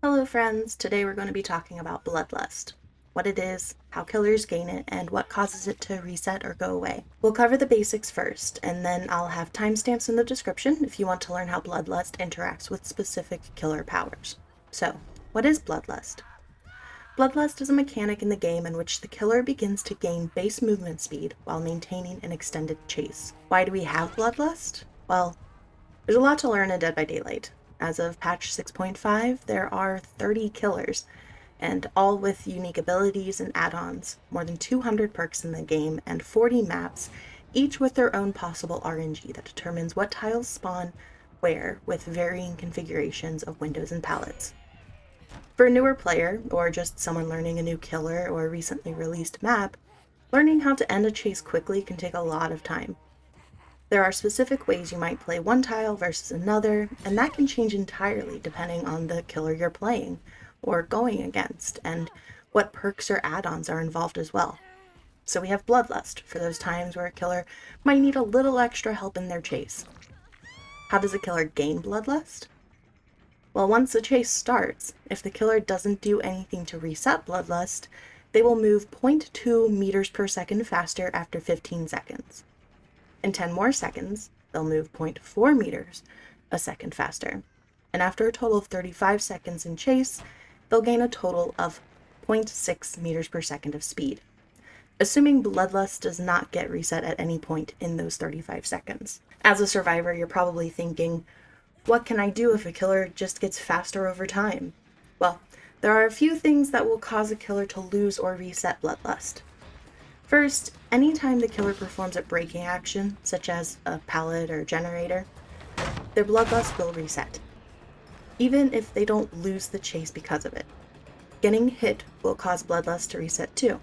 Hello friends, today we're going to be talking about Bloodlust. What it is, how killers gain it, and what causes it to reset or go away. We'll cover the basics first, and then I'll have timestamps in the description if you want to learn how Bloodlust interacts with specific killer powers. So, what is Bloodlust? Bloodlust is a mechanic in the game in which the killer begins to gain base movement speed while maintaining an extended chase. Why do we have Bloodlust? Well, there's a lot to learn in Dead by Daylight. As of patch 6.5, there are 30 killers, and all with unique abilities and add-ons, more than 200 perks in the game, and 40 maps, each with their own possible RNG that determines what tiles spawn where, with varying configurations of windows and palettes. For a newer player, or just someone learning a new killer or a recently released map, learning how to end a chase quickly can take a lot of time. There are specific ways you might play one tile versus another, and that can change entirely depending on the killer you're playing or going against, and what perks or add-ons are involved as well. So we have Bloodlust for those times where a killer might need a little extra help in their chase. How does a killer gain Bloodlust? Well, once the chase starts, if the killer doesn't do anything to reset Bloodlust, they will move 0.2 meters per second faster after 15 seconds. In 10 more seconds, they'll move 0.4 meters a second faster. And after a total of 35 seconds in chase, they'll gain a total of 0.6 meters per second of speed, assuming Bloodlust does not get reset at any point in those 35 seconds. As a survivor, you're probably thinking, what can I do if a killer just gets faster over time? Well, there are a few things that will cause a killer to lose or reset Bloodlust. First, anytime the killer performs a breaking action, such as a pallet or generator, their Bloodlust will reset, even if they don't lose the chase because of it. Getting hit will cause Bloodlust to reset too.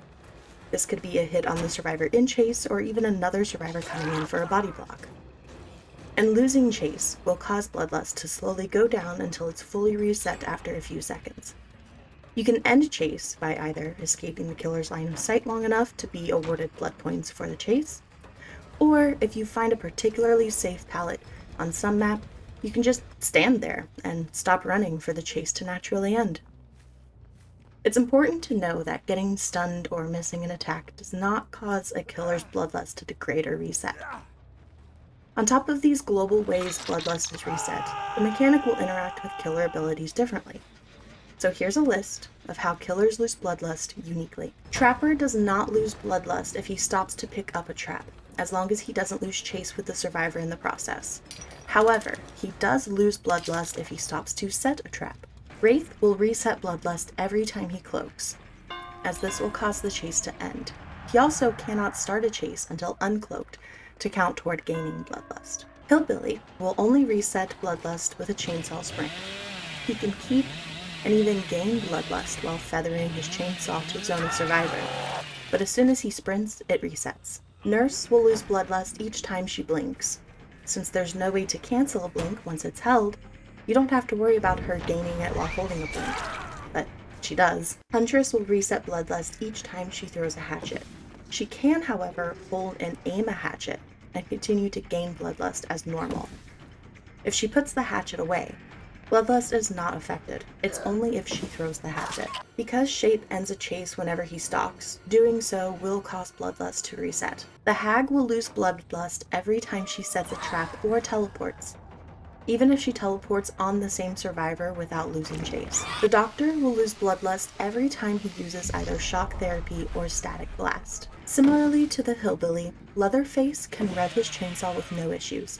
This could be a hit on the survivor in chase, or even another survivor coming in for a body block. And losing chase will cause Bloodlust to slowly go down until it's fully reset after a few seconds. You can end chase by either escaping the killer's line of sight long enough to be awarded blood points for the chase, or if you find a particularly safe pallet on some map, you can just stand there and stop running for the chase to naturally end. It's important to know that getting stunned or missing an attack does not cause a killer's Bloodlust to degrade or reset. On top of these global ways Bloodlust is reset, the mechanic will interact with killer abilities differently. So here's a list of how killers lose Bloodlust uniquely. Trapper does not lose Bloodlust if he stops to pick up a trap, as long as he doesn't lose chase with the survivor in the process. However, he does lose Bloodlust if he stops to set a trap. Wraith will reset Bloodlust every time he cloaks, as this will cause the chase to end. He also cannot start a chase until uncloaked to count toward gaining Bloodlust. Hillbilly will only reset Bloodlust with a chainsaw spring. He can keep and even gain Bloodlust while feathering his chainsaw to zone a survivor, but as soon as he sprints, it resets. Nurse will lose Bloodlust each time she blinks. Since there's no way to cancel a blink once it's held, you don't have to worry about her gaining it while holding a blink, but she does. Huntress will reset Bloodlust each time she throws a hatchet. She can, however, hold and aim a hatchet and continue to gain Bloodlust as normal. If she puts the hatchet away, Bloodlust is not affected. It's only if she throws the hatchet. Because Shape ends a chase whenever he stalks, doing so will cause Bloodlust to reset. The Hag will lose Bloodlust every time she sets a trap or teleports, even if she teleports on the same survivor without losing chase. The Doctor will lose Bloodlust every time he uses either shock therapy or static blast. Similarly to the Hillbilly, Leatherface can rev his chainsaw with no issues.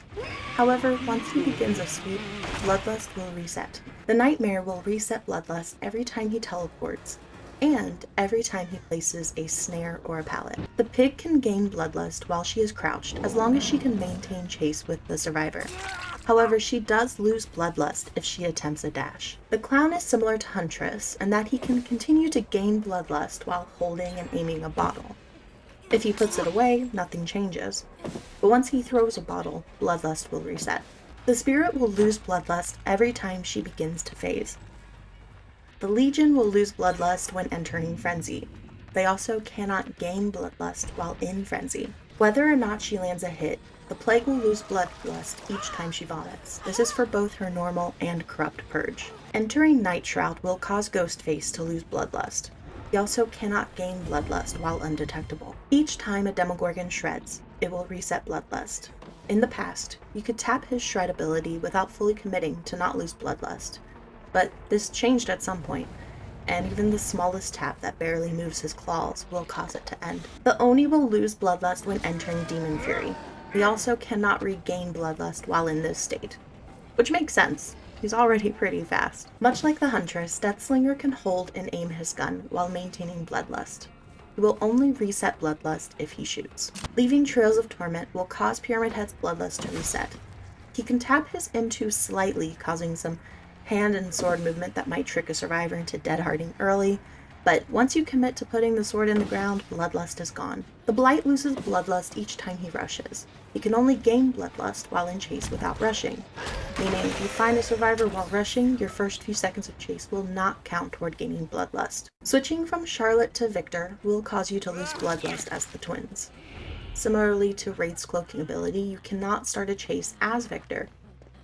However, once he begins a sweep, Bloodlust will reset. The Nightmare will reset Bloodlust every time he teleports, and every time he places a snare or a pallet. The Pig can gain Bloodlust while she is crouched, as long as she can maintain chase with the survivor. However, she does lose Bloodlust if she attempts a dash. The Clown is similar to Huntress, in that he can continue to gain Bloodlust while holding and aiming a bottle. If he puts it away, nothing changes, but once he throws a bottle, Bloodlust will reset. The Spirit will lose Bloodlust every time she begins to phase. The Legion will lose Bloodlust when entering Frenzy. They also cannot gain Bloodlust while in Frenzy. Whether or not she lands a hit, the Plague will lose Bloodlust each time she vomits. This is for both her normal and corrupt purge. Entering Night Shroud will cause Ghostface to lose Bloodlust. He also cannot gain Bloodlust while undetectable. Each time a Demogorgon shreds, it will reset Bloodlust. In the past, you could tap his shred ability without fully committing to not lose Bloodlust, but this changed at some point, and even the smallest tap that barely moves his claws will cause it to end. The Oni will lose Bloodlust when entering Demon Fury. He also cannot regain Bloodlust while in this state, which makes sense. He's already pretty fast. Much like the Huntress, Deathslinger can hold and aim his gun while maintaining Bloodlust. He will only reset Bloodlust if he shoots. Leaving Trails of Torment will cause Pyramidhead's Bloodlust to reset. He can tap his M2 slightly, causing some hand and sword movement that might trick a survivor into deadharding early, but once you commit to putting the sword in the ground, Bloodlust is gone. The Blight loses Bloodlust each time he rushes. He can only gain Bloodlust while in chase without rushing, meaning if you find a survivor while rushing, your first few seconds of chase will not count toward gaining Bloodlust. Switching from Charlotte to Victor will cause you to lose Bloodlust as the twins. Similarly to Wraith's cloaking ability, you cannot start a chase as Victor,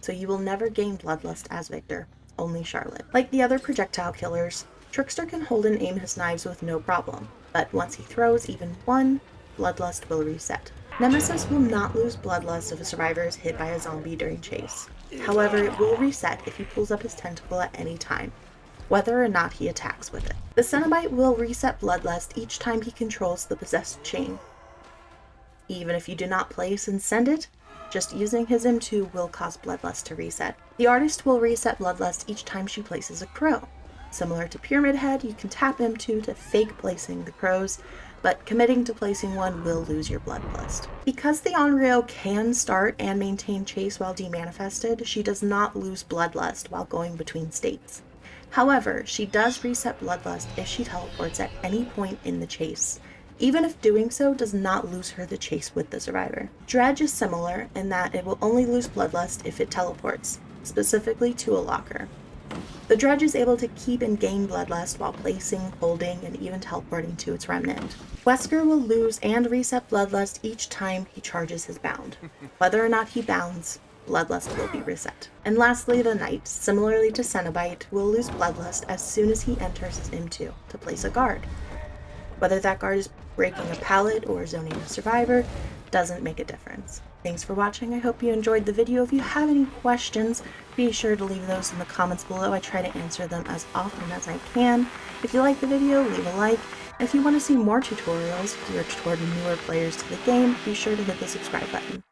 so you will never gain Bloodlust as Victor, only Charlotte. Like the other projectile killers, Trickster can hold and aim his knives with no problem, but once he throws even one, Bloodlust will reset. Nemesis will not lose Bloodlust if a survivor is hit by a zombie during chase. However, it will reset if he pulls up his tentacle at any time, whether or not he attacks with it. The Cenobite will reset Bloodlust each time he controls the possessed chain. Even if you do not place and send it, just using his M2 will cause Bloodlust to reset. The Artist will reset Bloodlust each time she places a crow. Similar to Pyramidhead, you can tap M2 to fake placing the crows, but committing to placing one will lose your Bloodlust. Because the Onryo can start and maintain chase while demanifested, she does not lose Bloodlust while going between states. However, she does reset Bloodlust if she teleports at any point in the chase, even if doing so does not lose her the chase with the survivor. Dredge is similar in that it will only lose Bloodlust if it teleports, specifically to a locker. The Dredge is able to keep and gain Bloodlust while placing, holding, and even teleporting to its remnant. Wesker will lose and reset Bloodlust each time he charges his bound. Whether or not he bounds, Bloodlust will be reset. And lastly, the Knight, similarly to Cenobite, will lose Bloodlust as soon as he enters his M2 to place a guard. Whether that guard is breaking a pallet or zoning a survivor doesn't make a difference. Thanks for watching. I hope you enjoyed the video. If you have any questions, be sure to leave those in the comments below. I try to answer them as often as I can. If you like the video, leave a like. And if you want to see more tutorials geared toward newer players to the game, be sure to hit the subscribe button.